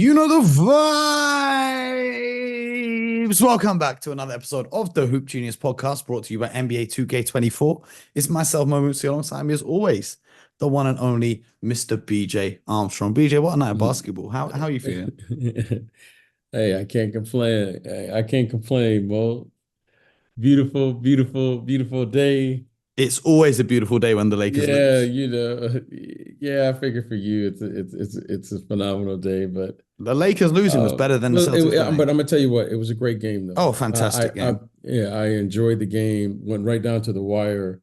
You know the vibes. Welcome back to another episode of the Hoop Genius podcast brought to you by NBA 2K24. It's myself, Mo Mootsie, alongside me as always, the one and only Mr. BJ Armstrong. BJ, what a night of basketball. How are you feeling? Hey, I can't complain. I can't complain, Mo. Beautiful, beautiful, beautiful day. It's always a beautiful day when the Lakers Yeah, lose. yeah, I figure for you it's a phenomenal day, but The Lakers losing was better than the Celtics but winning. I'm gonna tell you what, it was a great game though. Oh, fantastic game. Yeah, I enjoyed the game, went right down to the wire,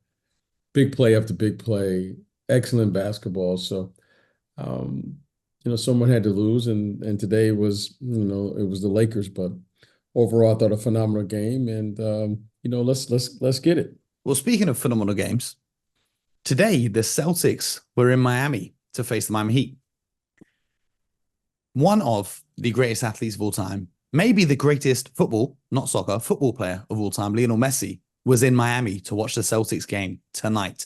big play after big play, excellent basketball. So um, someone had to lose and today was, it was the Lakers, but overall I thought a phenomenal game and let's get it. Well, speaking of phenomenal games, today the Celtics were in Miami to face the Miami Heat. One of the greatest athletes of all time, maybe the greatest football, not soccer, football player of all time, Lionel Messi, was in Miami to watch the Celtics game tonight.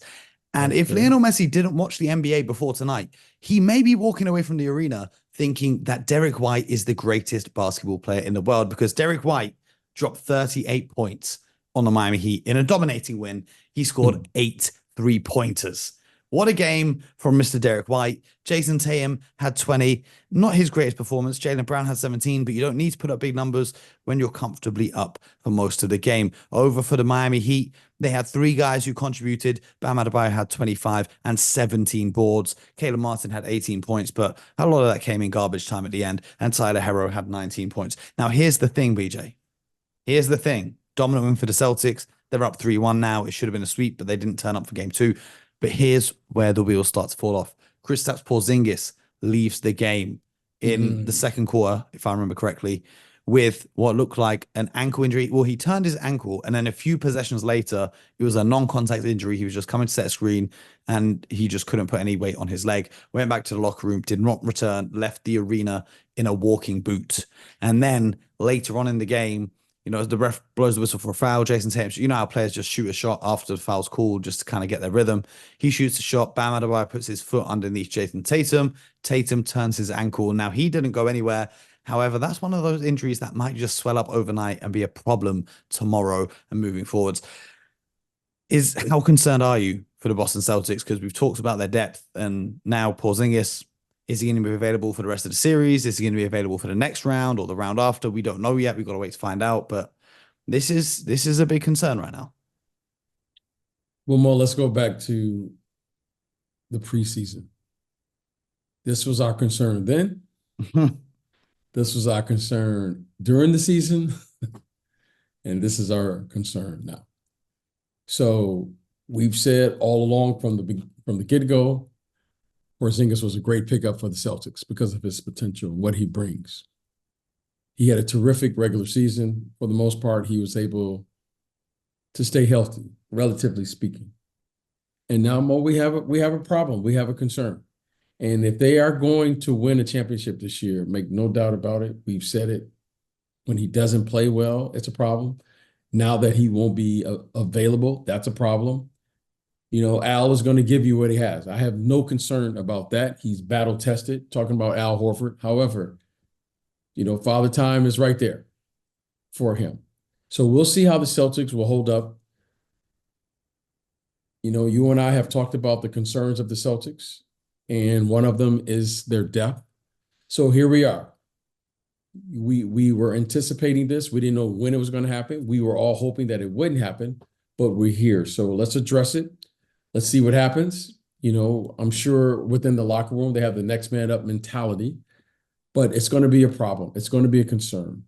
And if Okay. Lionel Messi didn't watch the NBA before tonight, he may be walking away from the arena thinking that Derek White is the greatest basketball player in the world, because Derek White dropped 38 points on the Miami Heat in a dominating win. He scored 8 3-pointers. What a game from Mr. Derek White. Jason Tatum had 20. Not his greatest performance. Jaylen Brown had 17, but you don't need to put up big numbers when you're comfortably up for most of the game. Over for the Miami Heat, they had 3 guys who contributed. Bam Adebayo had 25 and 17 boards. Caleb Martin had 18 points, but a lot of that came in garbage time at the end. And Tyler Herro had 19 points. Now, here's the thing, BJ. Here's the thing. Dominant win for the Celtics. They're up 3-1 now. It should have been a sweep, but they didn't turn up for game 2. But here's where the wheels start to fall off. Kristaps Porzingis leaves the game in the second quarter, if I remember correctly, with what looked like an ankle injury. Well, he turned his ankle, and then a few possessions later, it was a non-contact injury. He was just coming to set a screen, and he just couldn't put any weight on his leg. Went back to the locker room, did not return, left the arena in a walking boot. And then later on in the game, as the ref blows the whistle for a foul, Jason Tatum, you know how players just shoot a shot after the foul's called just to kind of get their rhythm. He shoots a shot. Bam Adebayo puts his foot underneath Jason Tatum. Tatum turns his ankle. Now, he didn't go anywhere. However, that's one of those injuries that might just swell up overnight and be a problem tomorrow and moving forwards. How concerned are you for the Boston Celtics? Because we've talked about their depth, and now Porzingis, is he going to be available for the rest of the series? Is he going to be available for the next round or the round after? We don't know yet. We've got to wait to find out. But this is a big concern right now. Well, Mo, let's go back to the preseason. This was our concern then. This was our concern during the season. And this is our concern now. So we've said all along from the get-go, Porzingis was a great pickup for the Celtics because of his potential and what he brings. He had a terrific regular season. For the most part, he was able to stay healthy, relatively speaking. And now, Mo, we have a problem. We have a concern. And if they are going to win a championship this year, make no doubt about it, we've said it, when he doesn't play well, it's a problem. Now that he won't be available, that's a problem. Al is going to give you what he has. I have no concern about that. He's battle tested, talking about Al Horford. However, Father Time is right there for him. So we'll see how the Celtics will hold up. You and I have talked about the concerns of the Celtics, and one of them is their depth. So here we are. We were anticipating this. We didn't know when it was going to happen. We were all hoping that it wouldn't happen, but we're here. So let's address it. Let's see what happens. I'm sure within the locker room, they have the next man up mentality, but it's going to be a problem. It's going to be a concern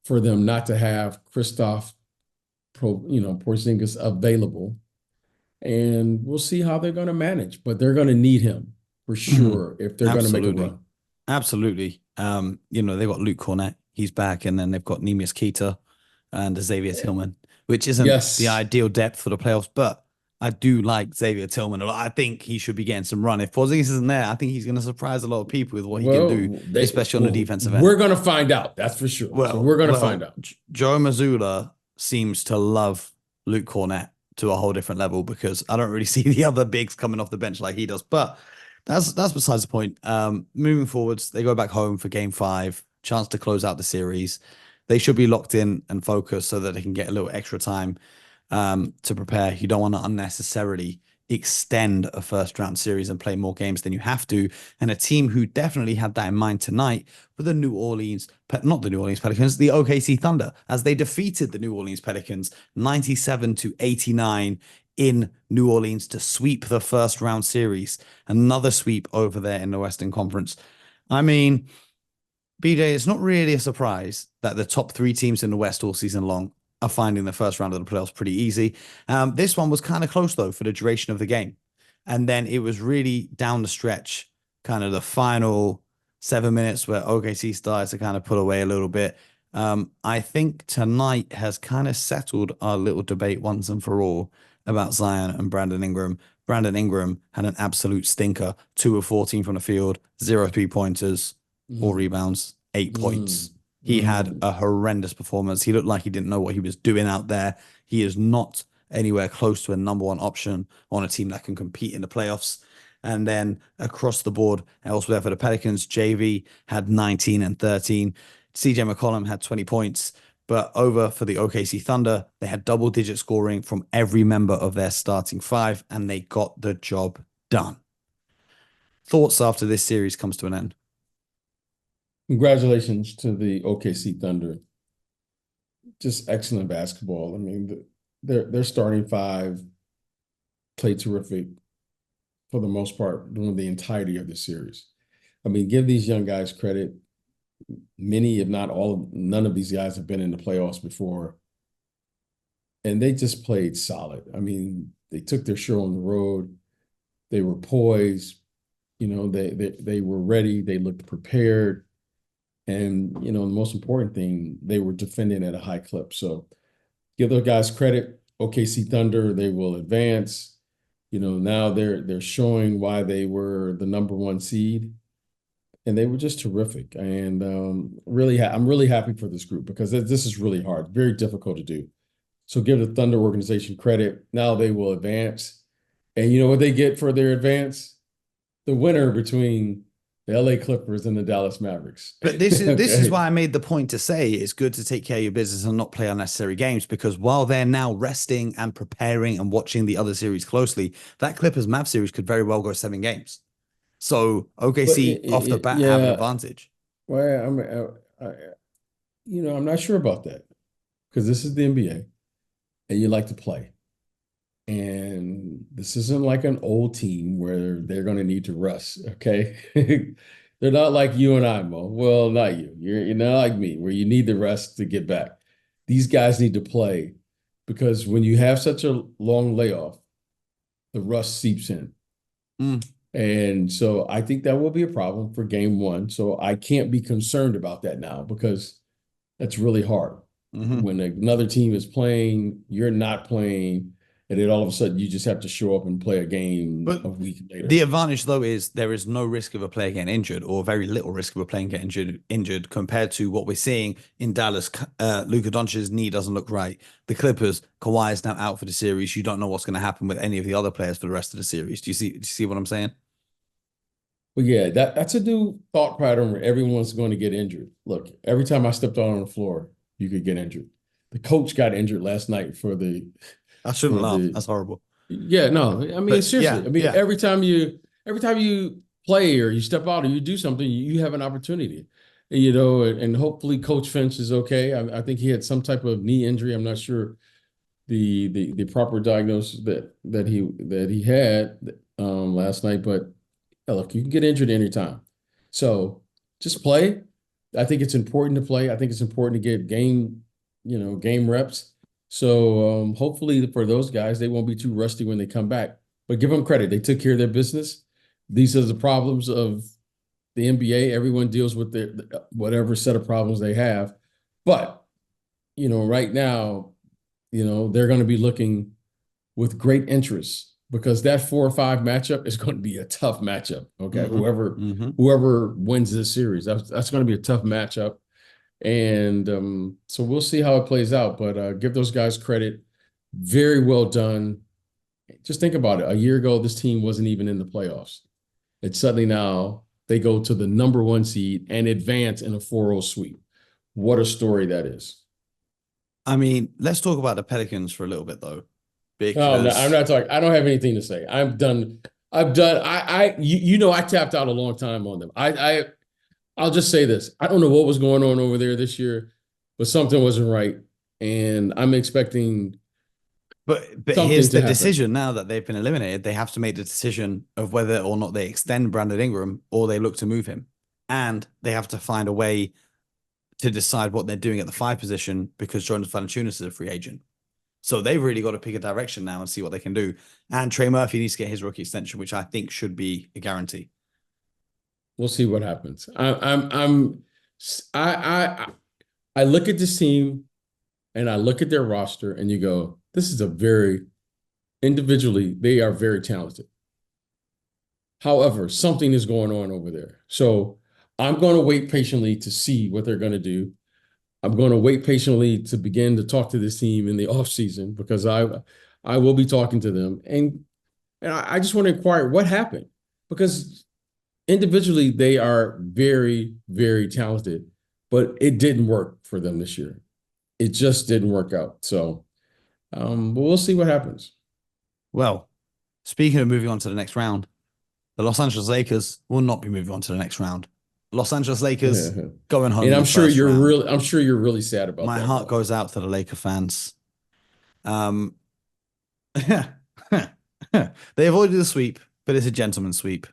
for them not to have Porzingis available. And we'll see how they're going to manage, but they're going to need him for sure if they're going to make a run. Absolutely. They've got Luke Cornett. He's back. And then they've got Neemias Queta and Xavier Tillman, which isn't the ideal depth for the playoffs, but I do like Xavier Tillman a lot. I think he should be getting some run. If Porzingis isn't there, I think he's going to surprise a lot of people with what he can do, especially on the defensive end. We're going to find out. That's for sure. So we're going to find out. Joe Mazzulla seems to love Luke Cornett to a whole different level, because I don't really see the other bigs coming off the bench like he does. But That's besides the point. Moving forwards, they go back home for game 5, chance to close out the series. They should be locked in and focused so that they can get a little extra time to prepare. You don't want to unnecessarily extend a first round series and play more games than you have to. And a team who definitely had that in mind tonight were the New Orleans, not the New Orleans Pelicans, the OKC Thunder, as they defeated the New Orleans Pelicans 97-89 in New Orleans to sweep the first round series. Another sweep over there in the Western Conference. I mean, BJ, it's not really a surprise that the top 3 teams in the West all season long are finding the first round of the playoffs pretty easy. This one was kind of close, though, for the duration of the game. And then it was really down the stretch, kind of the final 7 minutes where OKC started to kind of pull away a little bit. I think tonight has kind of settled our little debate once and for all about Zion and Brandon Ingram. Brandon Ingram had an absolute stinker, 2 of 14 from the field, 0 3-pointers, 4 rebounds, 8 points. He had a horrendous performance. He looked like he didn't know what he was doing out there. He is not anywhere close to a number 1 option on a team that can compete in the playoffs. And then across the board, elsewhere for the Pelicans, JV had 19 and 13. CJ McCollum had 20 points. But over for the OKC Thunder, they had double-digit scoring from every member of their starting 5, and they got the job done. Thoughts after this series comes to an end? Congratulations to the OKC Thunder. Just excellent basketball. I mean, their starting 5 played terrific for the most part during the entirety of the series. I mean, give these young guys credit. Many, if not all, none of these guys have been in the playoffs before. And they just played solid. I mean, they took their show on the road. They were poised. You know, they were ready. They looked prepared. And, you know, the most important thing, they were defending at a high clip. So give those guys credit. OKC Thunder, they will advance. You know, now they're showing why they were the number 1 seed. And they were just terrific. And I'm really happy for this group because this is really hard, very difficult to do. So give the Thunder organization credit. Now they will advance. And you know what they get for their advance? The winner between the LA Clippers and the Dallas Mavericks. But this is why I made the point to say it's good to take care of your business and not play unnecessary games, because while they're now resting and preparing and watching the other series closely, that Clippers Mav series could very well go 7 games. So OKC off the bat have an advantage. Well, I'm not sure about that because this is the NBA and you like to play. And this isn't like an old team where they're going to need to rest, okay? They're not like you and I, Mo. Well, not you. You're not like me, where you need the rest to get back. These guys need to play because when you have such a long layoff, the rust seeps in. And so I think that will be a problem for game 1. So I can't be concerned about that now because that's really hard. When another team is playing, you're not playing. And then all of a sudden, you just have to show up and play a game a week later. The advantage, though, is there is no risk of a player getting injured, or very little risk of a player getting injured compared to what we're seeing in Dallas. Luka Doncic's knee doesn't look right. The Clippers, Kawhi is now out for the series. You don't know what's going to happen with any of the other players for the rest of the series. Do you see what I'm saying? Well, yeah, that's a new thought pattern where everyone's going to get injured. Look, every time I stepped out on the floor, you could get injured. The coach got injured last night for the. I shouldn't laugh. That's horrible. Yeah, no. I mean, seriously. Every time you play or you step out or you do something, you have an opportunity. And hopefully Coach Finch is okay. I think he had some type of knee injury. I'm not sure the proper diagnosis that he had last night, but look, you can get injured anytime. So just play. I think it's important to play. I think it's important to get game reps. So hopefully for those guys, they won't be too rusty when they come back. But give them credit. They took care of their business. These are the problems of the NBA. Everyone deals with whatever set of problems they have. But, right now, they're going to be looking with great interest because that 4 or 5 matchup is going to be a tough matchup. Okay. Whoever wins this series, that's going to be a tough matchup. And so we'll see how it plays out, but give those guys credit. Very well done. Just think about it. A year ago, this team wasn't even in the playoffs. And suddenly now they go to the number 1 seed and advance in a 4-0 sweep. What a story that is. I mean, let's talk about the Pelicans for a little bit though, Oh, no, I'm because not talking. I don't have anything to say. I'm done. I tapped out a long time on them. I'll just say this. I don't know what was going on over there this year, but something wasn't right. And I'm expecting but something here's to the happen. decision now that they've been eliminated. They have to make the decision of whether or not they extend Brandon Ingram or they look to move him. And they have to find a way to decide what they're doing at the 5 position because Jonas Valanciunas is a free agent. So they've really got to pick a direction now and see what they can do. And Trey Murphy needs to get his rookie extension, which I think should be a guarantee. We'll see what happens. I I look at this team and I look at their roster and you go, this is a very individually, they are very talented. However, something is going on over there. So I'm going to wait patiently to see what they're going to do. I'm going to wait patiently to begin to talk to this team in the offseason because I will be talking to them. And I just want to inquire what happened because individually they are very, very talented, but it didn't work for them this year. It just didn't work out. So, but we'll see what happens. Well, speaking of moving on to the next round, the Los Angeles Lakers will not be moving on to the next round. Los Angeles Lakers going home And in the first round. I'm sure you're really sad about My that. heart goes out to the Laker fans. They avoided the sweep, but it's a gentleman's sweep.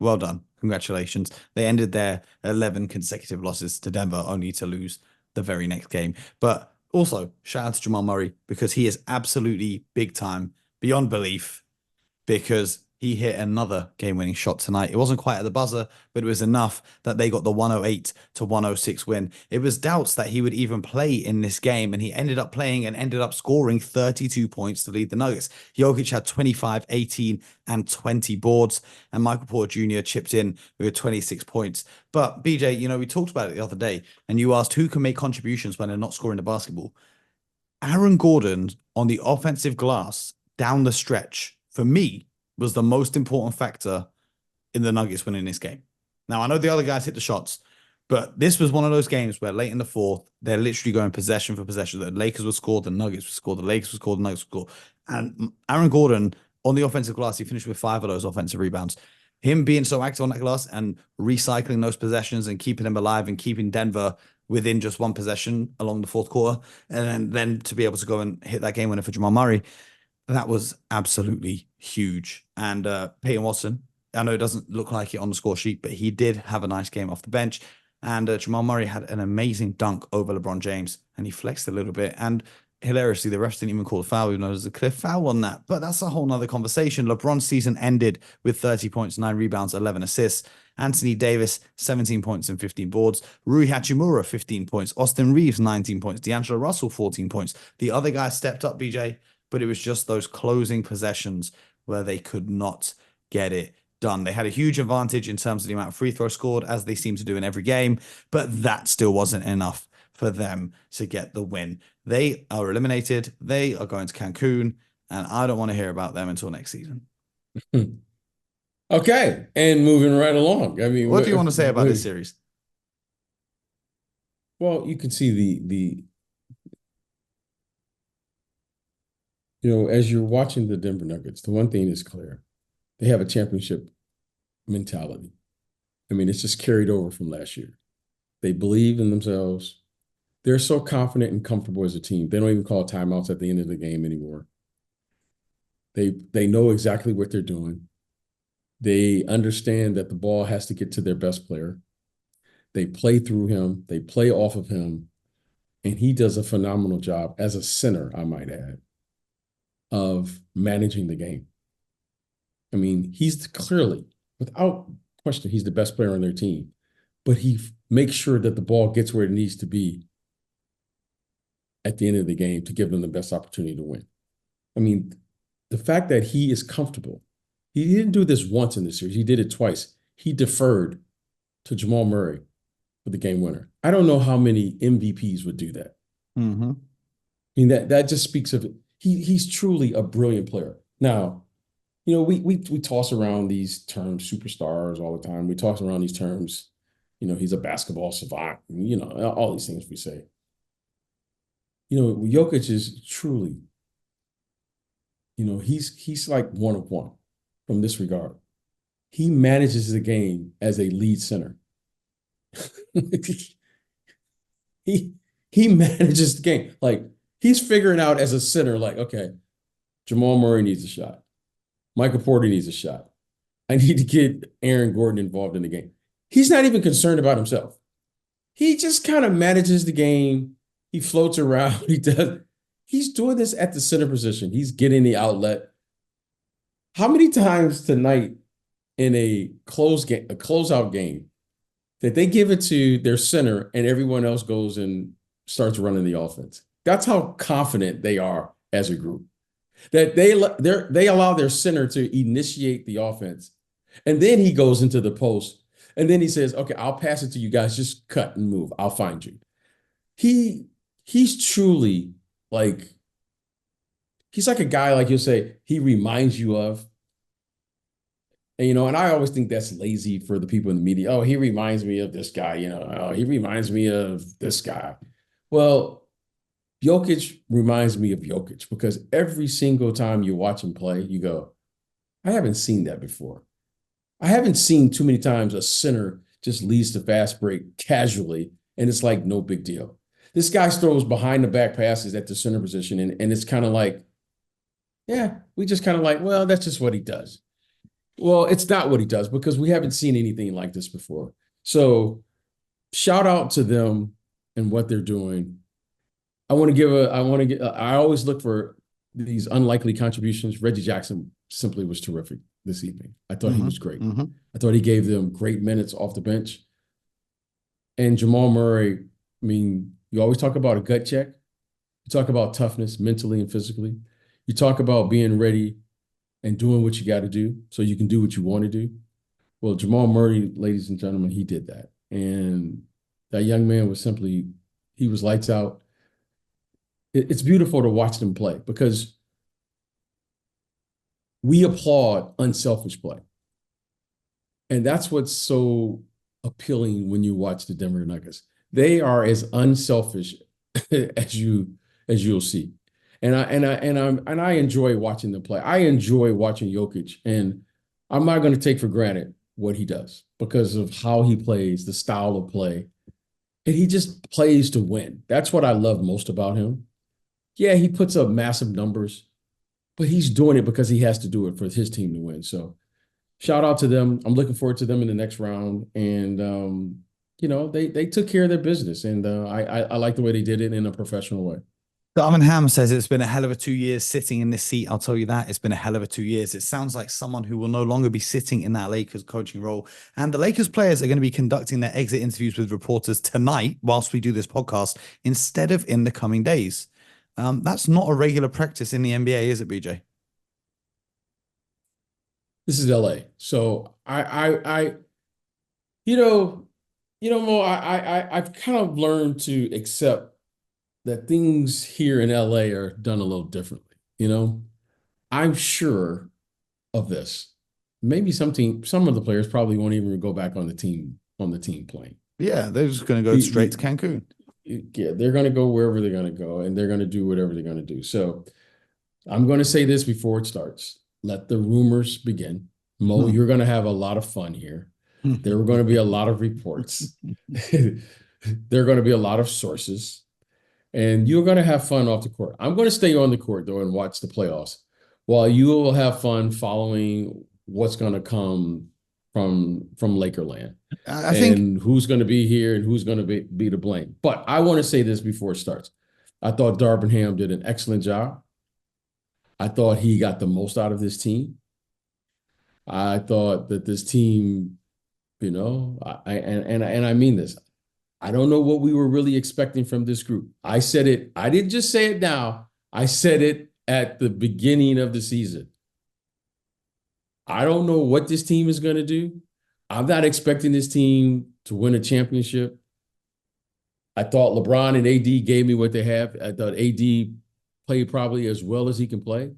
Well done. Congratulations. They ended their 11 consecutive losses to Denver, only to lose the very next game. But also, shout out to Jamal Murray because he is absolutely big time, beyond belief, because he hit another game-winning shot tonight. It wasn't quite at the buzzer, but it was enough that they got the 108 to 106 win. It was doubts that he would even play in this game, and he ended up playing and ended up scoring 32 points to lead the Nuggets. Jokic had 25, 18, and 20 boards, and Michael Porter Jr. chipped in with 26 points. But BJ, we talked about it the other day, and you asked who can make contributions when they're not scoring the basketball. Aaron Gordon on the offensive glass down the stretch, for me, was the most important factor in the Nuggets winning this game. Now, I know the other guys hit the shots, but this was one of those games where late in the fourth, they're literally going possession for possession. The Lakers would score, the Nuggets would score, the Lakers would score, the Nuggets would score. And Aaron Gordon, on the offensive glass, he finished with 5 of those offensive rebounds. Him being so active on that glass and recycling those possessions and keeping them alive and keeping Denver within just one possession along the fourth quarter, and then to be able to go and hit that game winner for Jamal Murray, that was absolutely huge. And Peyton Watson, I know it doesn't look like it on the score sheet, but he did have a nice game off the bench. And Jamal Murray had an amazing dunk over LeBron James, and he flexed a little bit. And hilariously, the refs didn't even call a foul, even though there's a clear foul on that. But that's a whole nother conversation. LeBron's season ended with 30 points, 9 rebounds, 11 assists. Anthony Davis, 17 points and 15 boards. Rui Hachimura, 15 points. Austin Reeves, 19 points. D'Angelo Russell, 14 points. The other guys stepped up, BJ, but it was just those closing possessions where they could not get it done. They had a huge advantage in terms of the amount of free throws scored, as they seem to do in every game, but that still wasn't enough for them to get the win. They are eliminated. They are going to Cancun, and I don't want to hear about them until next season. Okay, and moving right along. I mean, what do you want to say about this series? Well, you can see the as you're watching the Denver Nuggets, the one thing is clear. They have a championship mentality. I mean, it's just carried over from last year. They believe in themselves. They're so confident and comfortable as a team. They don't even call timeouts at the end of the game anymore. They know exactly what they're doing. They understand that the ball has to get to their best player. They play through him. They play off of him. And he does a phenomenal job as a center, I might add, of managing the game. I mean, he's clearly, without question, he's the best player on their team. But he makes sure that the ball gets where it needs to be at the end of the game to give them the best opportunity to win. I mean, the fact that he is comfortable, he didn't do this once in the series. He did it twice. He deferred to Jamal Murray for the game winner. I don't know how many MVPs would do that. Mm-hmm. I mean, that just speaks of it. He's truly a brilliant player. Now, we toss around these terms, superstars, all the time. We toss around these terms, he's a basketball savant, all these things we say. Jokic is truly, he's like one of one from this regard. He manages the game as a lead center. he he manages the game. Like, he's figuring out as a center, like, okay, Jamal Murray needs a shot. Michael Porter needs a shot. I need to get Aaron Gordon involved in the game. He's not even concerned about himself. He just kind of manages the game. He floats around. He's doing this at the center position. He's getting the outlet. How many times tonight in a closeout game, that they give it to their center and everyone else goes and starts running the offense? That's how confident they are as a group. That they allow their center to initiate the offense. And then he goes into the post. And then he says, okay, I'll pass it to you guys. Just cut and move. I'll find you. He's truly like, he's like a guy, like you'll say, he reminds you of. And I always think that's lazy for the people in the media. Oh, he reminds me of this guy, oh, he reminds me of this guy. Well, Jokic reminds me of Jokic because every single time you watch him play, you go, I haven't seen that before. I haven't seen too many times a center just leads the fast break casually, and it's like no big deal. This guy throws behind the back passes at the center position, and it's kind of like, yeah, we just kind of like, well, that's just what he does. Well, it's not what he does because we haven't seen anything like this before. So shout out to them and what they're doing. I always look for these unlikely contributions. Reggie Jackson simply was terrific this evening. I thought he was great. Mm-hmm. I thought he gave them great minutes off the bench. And Jamal Murray, I mean, you always talk about a gut check. You talk about toughness mentally and physically. You talk about being ready and doing what you got to do so you can do what you want to do. Well, Jamal Murray, ladies and gentlemen, he did that. And that young man was he was lights out. It's beautiful to watch them play because we applaud unselfish play. And that's what's so appealing when you watch the Denver Nuggets. They are as unselfish as you'll see. And I enjoy watching them play. I enjoy watching Jokic, and I'm not going to take for granted what he does because of how he plays, the style of play. And he just plays to win. That's what I love most about him. Yeah, he puts up massive numbers, but he's doing it because he has to do it for his team to win. So shout out to them. I'm looking forward to them in the next round. And, they took care of their business. And I like the way they did it in a professional way. Darvin Ham says it's been a hell of a 2 years sitting in this seat. I'll tell you that. It's been a hell of a 2 years. It sounds like someone who will no longer be sitting in that Lakers coaching role. And the Lakers players are going to be conducting their exit interviews with reporters tonight whilst we do this podcast instead of in the coming days. That's not a regular practice in the NBA, is it, BJ? This is LA. So Mo, I've kind of learned to accept that things here in LA are done a little differently. I'm sure of this. Maybe some of the players probably won't even go back on the team plane. Yeah, they're just going to go straight to Cancun. Yeah, they're going to go wherever they're going to go, and they're going to do whatever they're going to do. So I'm going to say this before it starts. Let the rumors begin. Mo, you're going to have a lot of fun here. There are going to be a lot of reports. There are going to be a lot of sources. And you're going to have fun off the court. I'm going to stay on the court, though, and watch the playoffs while you will have fun following what's going to come from Lakerland. I think who's going to be here and who's going to be to blame. But I want to say this before it starts. I thought Darvin Ham did an excellent job. I thought he got the most out of this team. I thought that this team, I mean this. I don't know what we were really expecting from this group. I said it. I didn't just say it now. I said it at the beginning of the season. I don't know what this team is going to do. I'm not expecting this team to win a championship. I thought LeBron and AD gave me what they have. I thought AD played probably as well as he can play.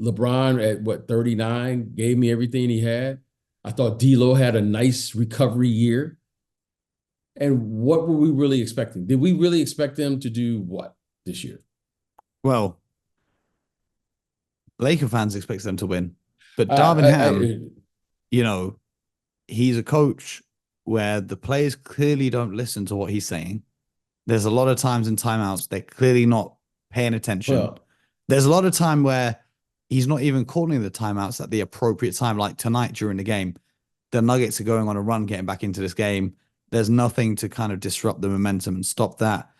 LeBron at what, 39, gave me everything he had. I thought D'Lo had a nice recovery year. And what were we really expecting? Did we really expect them to do what this year? Well, Laker fans expect them to win, but Darvin Ham, you know, he's a coach where the players clearly don't listen to what he's saying. There's a lot of times in timeouts they're clearly not paying attention. Well, there's a lot of time where he's not even calling the timeouts at the appropriate time, like tonight during the game. The Nuggets are going on a run, getting back into this game. There's nothing to kind of disrupt the momentum and stop that.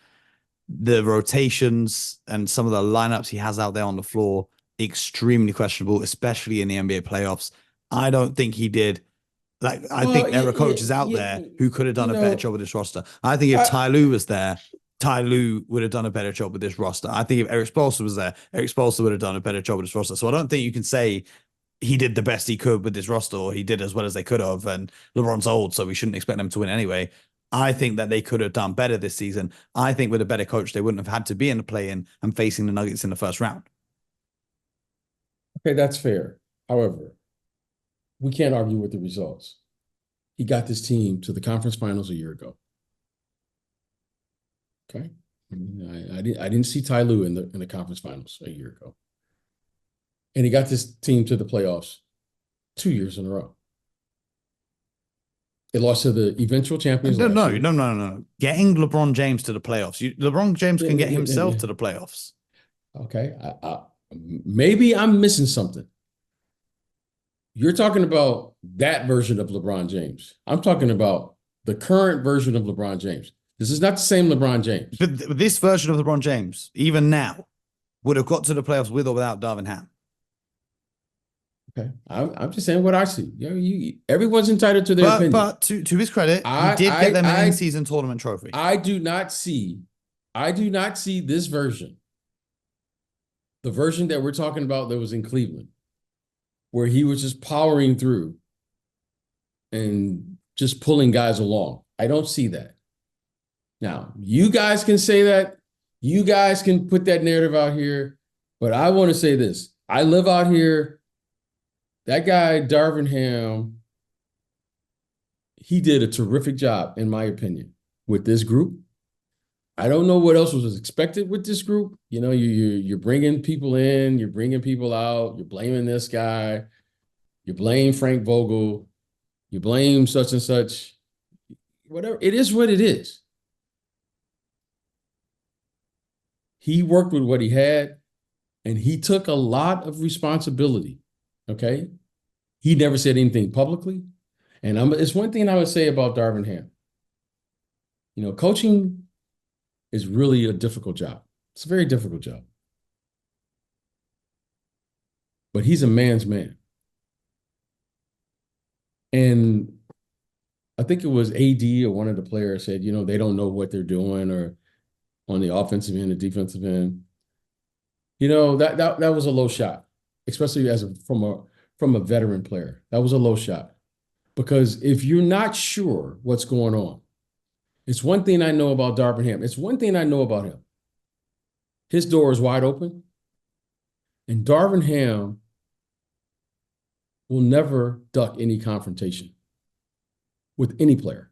The rotations and some of the lineups he has out there on the floor, extremely questionable, especially in the NBA playoffs. I don't think he did. I think there are coaches out there who could have done a better job with this roster. I think if Ty Lue was there, Ty Lue would have done a better job with this roster. I think if Eric Spoelstra was there, Eric Spoelstra would have done a better job with this roster. So I don't think you can say he did the best he could with this roster, or he did as well as they could have. And LeBron's old, so we shouldn't expect them to win anyway. I think that they could have done better this season. I think with a better coach, they wouldn't have had to be in the play-in and facing the Nuggets in the first round. Okay, that's fair. However, we can't argue with the results. He got this team to the conference finals a year ago. Okay, I didn't see Ty Lue in the conference finals a year ago, and he got this team to the playoffs 2 years in a row. They lost to the eventual champions. No. Getting LeBron James to the playoffs. LeBron James can get himself to the playoffs. Okay, maybe I'm missing something. You're talking about that version of LeBron James. I'm talking about the current version of LeBron James. This is not the same LeBron James. But this version of LeBron James, even now, would have got to the playoffs with or without Darvin Ham. Okay, I'm just saying what I see. Everyone's entitled to their opinion. But to his credit, he did get them an in-season tournament trophy. I do not see this version, the version that we're talking about that was in Cleveland, where he was just powering through and just pulling guys along. I don't see that. Now, you guys can say that. You guys can put that narrative out here. But I want to say this. I live out here. That guy, Darvin Ham, he did a terrific job, in my opinion, with this group. I don't know what else was expected with this group. You know, you're bringing people in, you're bringing people out, you're blaming this guy, you blame Frank Vogel, you blame such and such. Whatever, it is what it is. He worked with what he had, and he took a lot of responsibility, okay? He never said anything publicly, and it's one thing I would say about Darvin Ham. You know, coaching is really a difficult job. It's a very difficult job. But he's a man's man. And I think it was AD or one of the players said, you know, they don't know what they're doing, or on the offensive end, the defensive end. You know, that was a low shot, especially from a veteran player. That was a low shot. Because if you're not sure what's going on, it's one thing I know about Darvin Ham. It's one thing I know about him. His door is wide open. And Darvin Ham will never duck any confrontation with any player,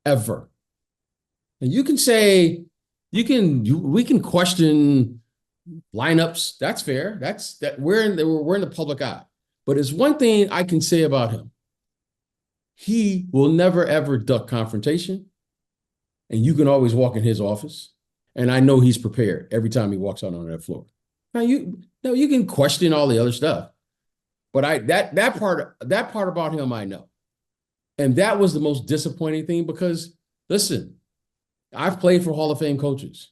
ever. And you can say, we can question lineups. That's fair. We're in the public eye. But it's one thing I can say about him. He will never, ever duck confrontation. And you can always walk in his office. And I know he's prepared every time he walks out on that floor. Now you can question all the other stuff. But that part about him, I know. And that was the most disappointing thing because, listen, I've played for Hall of Fame coaches.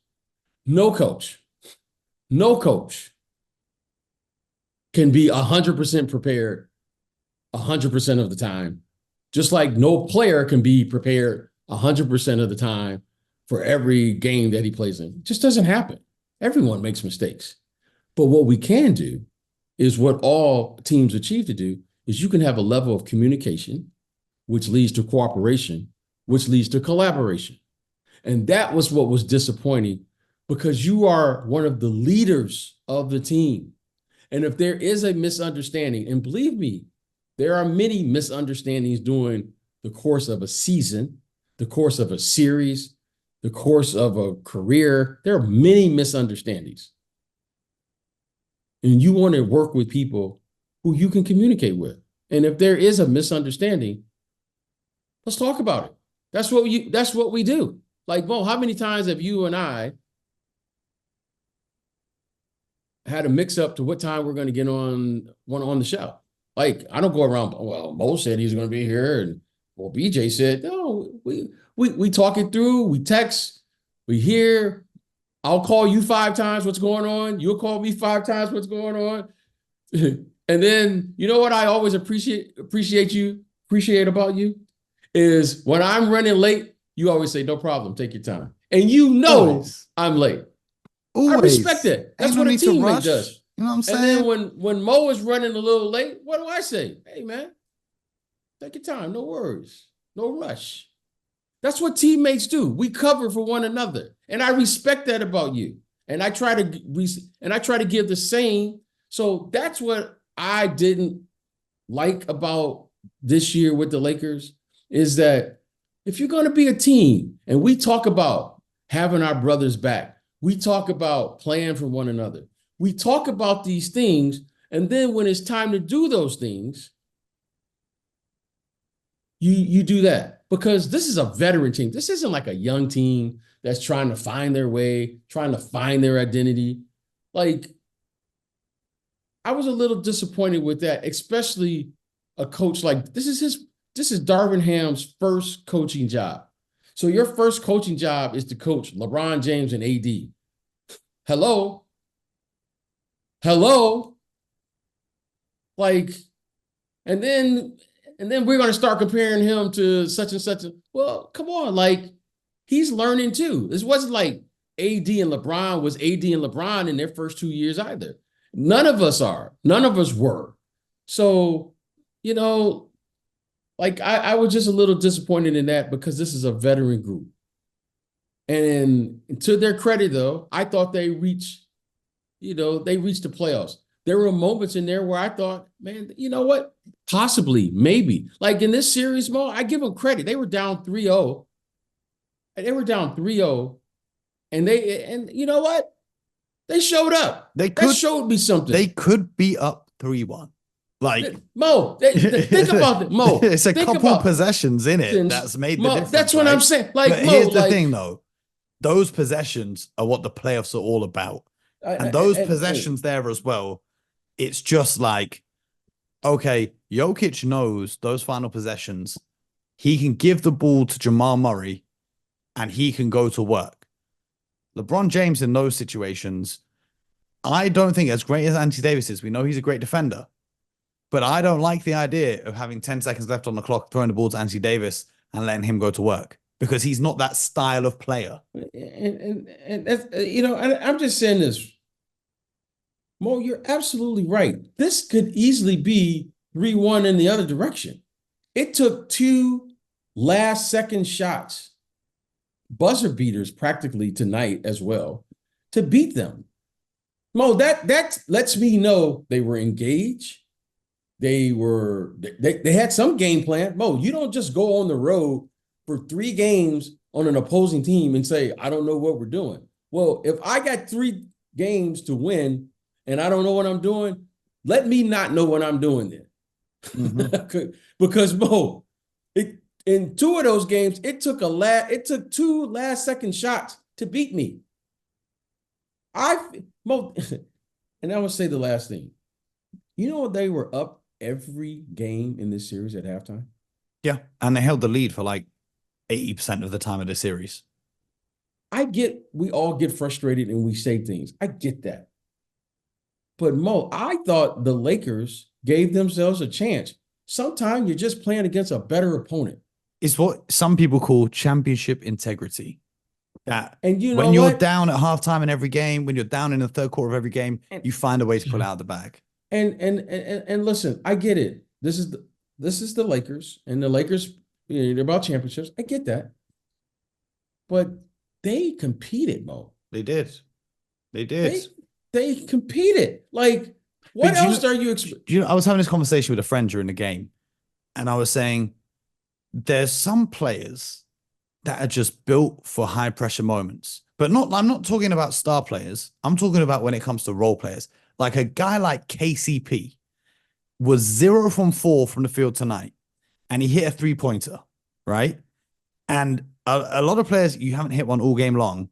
No coach can be 100% prepared 100% of the time, just like no player can be prepared 100% of the time for every game that he plays in. It just doesn't happen. Everyone makes mistakes. But what we can do is what all teams achieve to do is you can have a level of communication, which leads to cooperation, which leads to collaboration. And that was what was disappointing because you are one of the leaders of the team. And if there is a misunderstanding, and believe me, there are many misunderstandings during the course of a season, the course of a series, the course of a career. There are many misunderstandings. And you want to work with people who you can communicate with. And if there is a misunderstanding, let's talk about it. That's what we do. Like, Mo, how many times have you and I had a mix up to what time we're going to get on the show? Like, I don't go around, well, Mo said he's going to be here, and well, BJ said, no, we talk it through, we text, we hear. I'll call you 5 times, what's going on? You'll call me 5 times, what's going on? And then, you know what I always appreciate about you is when I'm running late, you always say, no problem, take your time. And you know always. I'm late. Always. I respect it. That's what a teammate does. You know what I'm saying? And then when Mo is running a little late, what do I say? Hey, man, take your time. No worries. No rush. That's what teammates do. We cover for one another. And I respect that about you. And I try to give the same. So that's what I didn't like about this year with the Lakers is that if you're going to be a team and we talk about having our brothers back, we talk about playing for one another, we talk about these things, and then when it's time to do those things, you do that. Because this is a veteran team. This isn't like a young team that's trying to find their way, trying to find their identity. Like, I was a little disappointed with that, especially a coach like this is Darvin Ham's first coaching job. So your first coaching job is to coach LeBron James and AD. Hello. Like, and then we're going to start comparing him to such and such. Well, come on. Like, he's learning too. This wasn't like AD and LeBron was AD and LeBron in their first 2 years either. None of us are. None of us were. So, you know, like I was just a little disappointed in that because this is a veteran group. And to their credit, though, I thought they reached the playoffs. There were moments in there where I thought, man, you know what? Possibly, maybe. Like in this series, Mo, I give them credit. They were down 3-0. And you know what? They showed up. That showed me something. They could be up 3-1. Like Mo, think about it. Mo, it's a couple possessions in it that's made the difference. That's what I'm saying. Like, but here's the thing, though. Those possessions are what the playoffs are all about. And those possessions there as well, it's just like, okay, Jokic knows those final possessions. He can give the ball to Jamal Murray and he can go to work. LeBron James in those situations, I don't think, as great as Anthony Davis is, we know he's a great defender. But I don't like the idea of having 10 seconds left on the clock, throwing the ball to Anthony Davis and letting him go to work because he's not that style of player. And that's, I'm just saying this. Mo, you're absolutely right. This could easily be 3-1 in the other direction. It took 2 last-second shots, buzzer beaters practically tonight as well, to beat them. Mo, that lets me know they were engaged. They had some game plan. Mo, you don't just go on the road for 3 games on an opposing team and say, I don't know what we're doing. Well, if I got 3 games to win and I don't know what I'm doing, let me not know what I'm doing then. Mm-hmm. Because Mo, in 2 of those games, it took 2 last-second shots to beat me. Mo, and I will say the last thing. You know what? They were up every game in this series at halftime. Yeah, and they held the lead for like 80% of the time of the series. We all get frustrated and we say things. I get that. But Mo, I thought the Lakers gave themselves a chance. Sometimes you're just playing against a better opponent. It's what some people call championship integrity. That and you know when you're down at halftime in every game, when you're down in the third quarter of every game, you find a way to pull out of the bag. And listen, I get it. This is the Lakers, and the Lakers, they're about championships. I get that, but they competed, Mo. They did. They competed. Like What do you else know, are you I was having this conversation with a friend during the game, and I was saying there's some players that are just built for high pressure moments. But I'm not talking about star players. I'm talking about when it comes to role players. Like a guy like KCP was 0 from 4 from the field tonight, and he hit a 3-pointer, right? And a lot of players, you haven't hit one all game long,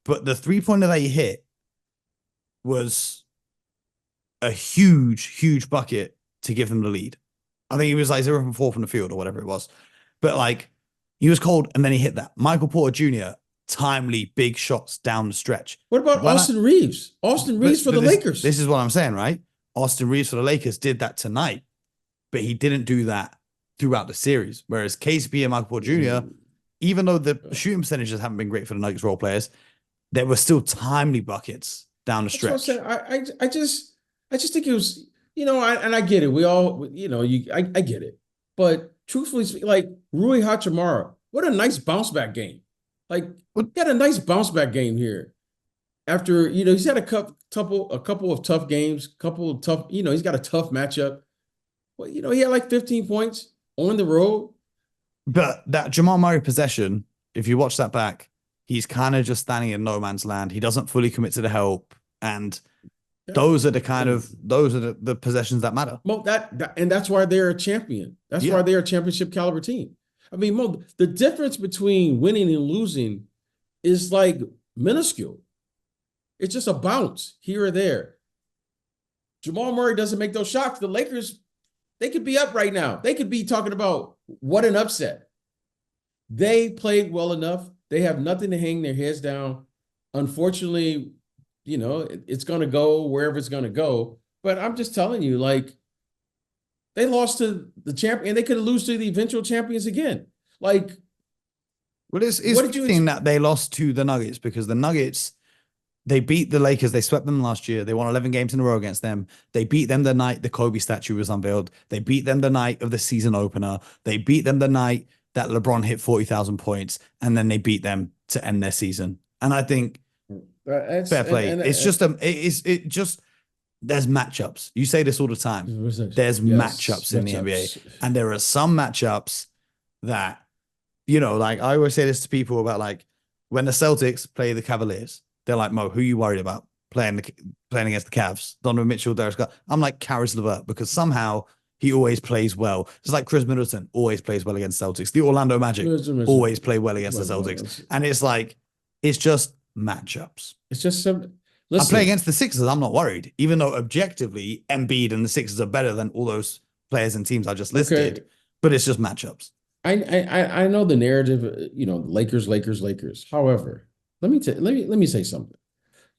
but the 3-pointer that he hit was a huge bucket to give them the lead. I think he was like 0 from 4 from the field or whatever it was. But like, he was cold and then he hit that. Michael Porter Jr., timely big shots down the stretch. What about Austin Reeves? Austin Reeves for the Lakers. This is what I'm saying, right? Austin Reeves for the Lakers did that tonight, but he didn't do that throughout the series. Whereas KCP and Michael Porter Jr., even though the shooting percentages haven't been great for the Nuggets role players, there were still timely buckets down the stretch. That's what I'm saying. I just think it was, and I get it. We all, I get it. But truthfully speaking, like Rui Hachimura, what a nice bounce back game. Like, he had a nice bounce back game here. After, he's had a couple of tough games, he's got a tough matchup. Well, he had like 15 points on the road. But that Jamal Murray possession, if you watch that back, he's kind of just standing in no man's land. He doesn't fully commit to the help. And those are the possessions that matter. Mo, and that's why they're a champion. That's why they're a championship caliber team. I mean, Mo, the difference between winning and losing is like minuscule. It's just a bounce here or there. Jamal Murray doesn't make those shots. The Lakers, they could be up right now. They could be talking about what an upset. They played well enough. They have nothing to hang their heads down. Unfortunately, it's going to go wherever it's going to go. But I'm just telling you, like, they lost to the champion. They could lose to the eventual champions again. Like, well, it's interesting that they lost to the Nuggets because the Nuggets, they beat the Lakers. They swept them last year. They won 11 games in a row against them. They beat them the night the Kobe statue was unveiled. They beat them the night of the season opener. They beat them the night that LeBron hit 40,000 points. And then they beat them to end their season. And I think fair play. There's matchups. You say this all the time. There's matchups in the NBA. And there are some matchups that, like I always say this to people about like when the Celtics play the Cavaliers, they're like, Mo, who are you worried about playing against the Cavs? Donovan Mitchell, Darius Scott. I'm like Karis LeVert because somehow he always plays well. It's like Chris Middleton always plays well against Celtics. The Orlando Magic always play well against the Celtics. And it's like, it's just matchups. It's just some. I play against the Sixers. I'm not worried, even though objectively Embiid and the Sixers are better than all those players and teams I just listed. Okay. But it's just matchups. I know the narrative. Lakers. However, let me say something.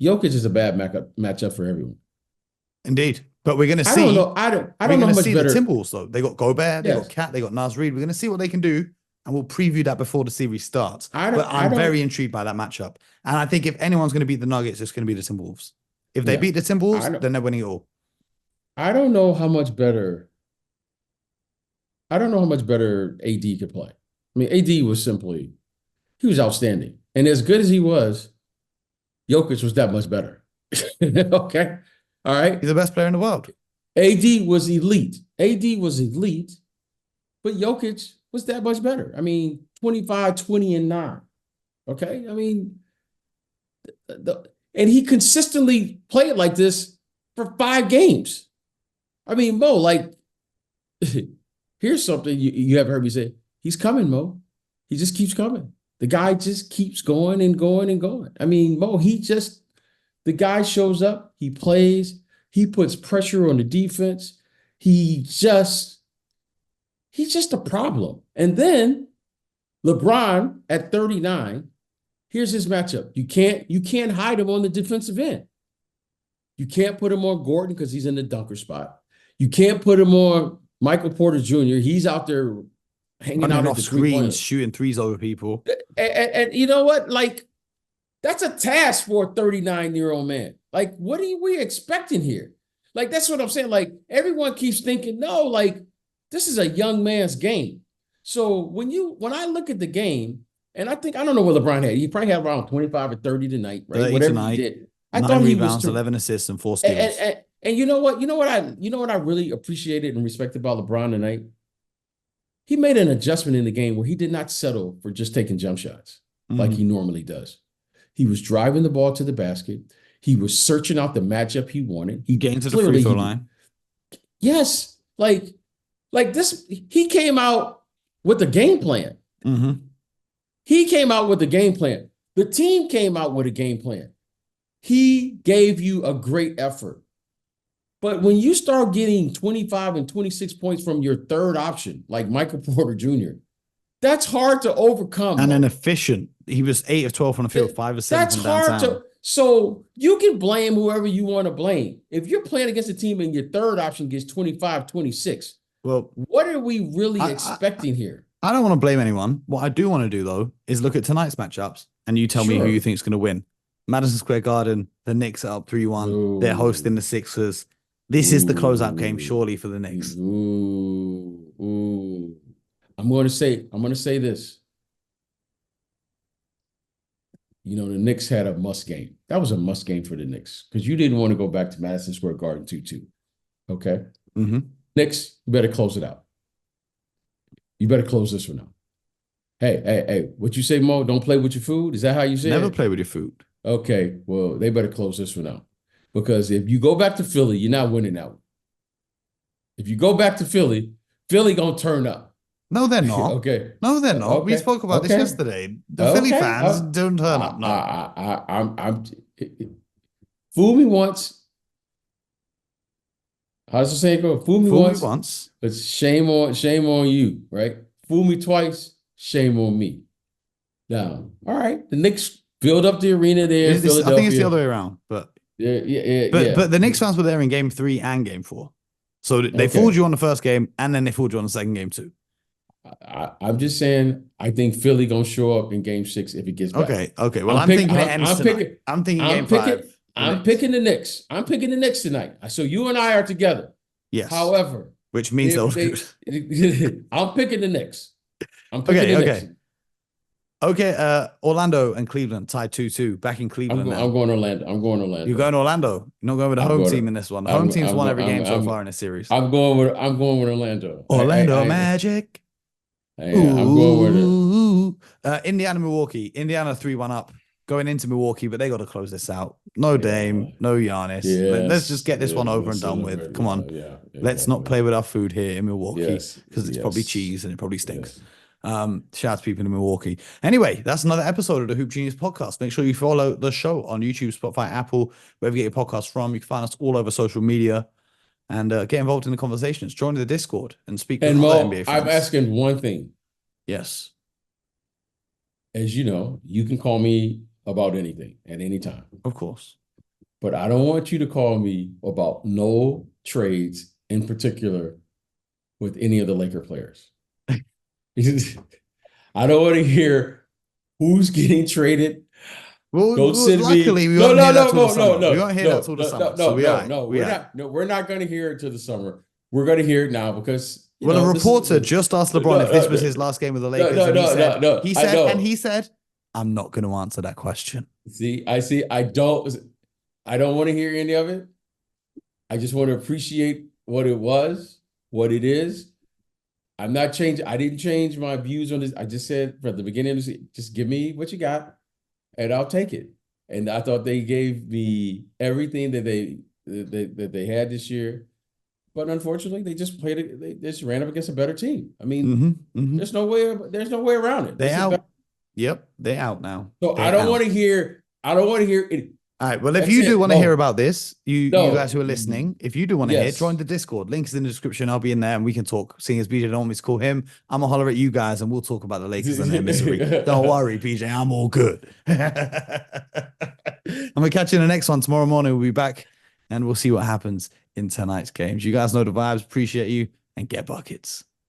Jokic is a bad matchup for everyone. Indeed, but we're going to see. I don't know how much better. The Timberwolves though. They got Gobert, they got Cat, they got Naz Reid. We're going to see what they can do. And we'll preview that before the series starts. But I'm very intrigued by that matchup. And I think if anyone's going to beat the Nuggets, it's going to be the Timberwolves. If they beat the Timberwolves, then they're winning it all. I don't know how much better AD could play. I mean, AD he was outstanding. And as good as he was, Jokic was that much better. Okay? All right? He's the best player in the world. AD was elite, but Jokic was that much better. I mean, 25, 20, and 9. Okay? I mean, and he consistently played like this for 5 games. I mean, Mo, like, here's something you haven't heard me say. He's coming, Mo. He just keeps coming. The guy just keeps going and going and going. I mean, Mo, the guy shows up, he plays, he puts pressure on the defense. He's just a problem. And then LeBron at 39, here's his matchup. You can't hide him on the defensive end. You can't put him on Gordon because he's in the dunker spot. You can't put him on Michael Porter Jr. He's out there hanging out off screens, shooting threes over people. And you know what? Like, that's a task for a 39-year-old man. Like, what are we expecting here? Like, that's what I'm saying. Like, everyone keeps thinking, no, like, this is a young man's game. So when I look at the game, and I don't know what LeBron had. He probably had around 25 or 30 tonight, right? Whatever he did. I 9 thought rebounds, he was 11 assists, and 4 steals. And you know what I really appreciated and respected about LeBron tonight? He made an adjustment in the game where he did not settle for just taking jump shots like he normally does. He was driving the ball to the basket. He was searching out the matchup he wanted. He Getting to the free throw line. Yes, like this. He came out with a game plan. He came out with a game plan. The team came out with a game plan. He gave you a great effort. But when you start getting 25 and 26 points from your third option, like Michael Porter Jr., that's hard to overcome. And an efficient. He was 8 of 12 on the field, 5 of 7 from downtown. That's hard to. So you can blame whoever you want to blame. If you're playing against a team and your third option gets 25, 26, well, what are we really expecting here? I don't want to blame anyone. What I do want to do, though, is look at tonight's matchups and you tell me who you think is going to win. Madison Square Garden, the Knicks are up 3-1. They're hosting the Sixers. This is the closeout game, surely, for the Knicks. I'm going to say this. You know, the Knicks had a must game. That was a must game for the Knicks because you didn't want to go back to Madison Square Garden 2-2. Okay? Knicks, you better close it out. You better close this one out. Hey, what you say, Mo? Don't play with your food? Is that how you say it? Never play with your food. Okay, well, they better close this one out. Because if you go back to Philly, you're not winning out. If you go back to Philly gonna turn up. No, they're not. Okay. No, they're not. Okay. We spoke about this yesterday. The Philly fans don't turn up. No. I'm fool me once. How's the saying go? Fool me once. It's shame on you, right? Fool me twice, shame on me. Now, all right. The Knicks filled up the arena there in Philadelphia. I think it's the other way around, but But the Knicks fans were there in game 3 and game 4. So they fooled you on the first game, and then they fooled you on the second game too. I'm just saying, I think Philly gonna show up in game 6 if it gets back. Okay. Well, I'm thinking game 5. I'm picking the Knicks. I'm picking the Knicks tonight. So you and I are together. Yes. However, which means they'll lose. I'm picking the Knicks. Knicks. Okay, Orlando and Cleveland tied 2-2 back in Cleveland. I'm going Orlando. You're going to Orlando. You're not going with the home team in this one. The home team's won every game so far in this series. I'm going with Orlando. Orlando Magic. I'm going with it. Indiana, Milwaukee. Indiana 3-1 up going into Milwaukee, but they got to close this out. No Dame, no Giannis. Let's just get this one over and done with. Come on. Let's not play with our food here in Milwaukee because it's probably cheese and it probably stinks. Shout out to people in Milwaukee. Anyway, that's another episode of the Hoop Genius podcast. Make sure you follow the show on YouTube, Spotify, Apple, wherever you get your podcasts from. You can find us all over social media and get involved in the conversations. Join the Discord and speak with other NBA friends. I'm asking one thing. Yes. As you know, you can call me about anything at any time. Of course. But I don't want you to call me about no trades in particular with any of the Laker players. I don't want to hear who's getting traded. Well, luckily, we won't hear that till the summer. We won't hear that till the summer. We're not going to hear it till the summer. We're going to hear it now because a reporter just asked LeBron if this was his last game with the Lakers, and he said, "I'm not going to answer that question." I don't want to hear any of it. I just want to appreciate what it was, what it is. I'm not changing. I didn't change my views on this. I just said from the beginning, just give me what you got, and I'll take it. And I thought they gave me everything that they had this year, but unfortunately, they just played it. They just ran up against a better team. I mean, there's no way around it. They out. Yep, they're out now. So I don't want to hear it. All right. Well, if you do want to hear about this, you guys who are listening, if you do want to hear, join the Discord. Link is in the description. I'll be in there and we can talk. Seeing as BJ don't want me to call him, I'm gonna holler at you guys and we'll talk about the Lakers and their misery. Don't worry, BJ. I'm all good. I'm gonna catch you in the next one tomorrow morning. We'll be back and we'll see what happens in tonight's games. You guys know the vibes. Appreciate you and get buckets.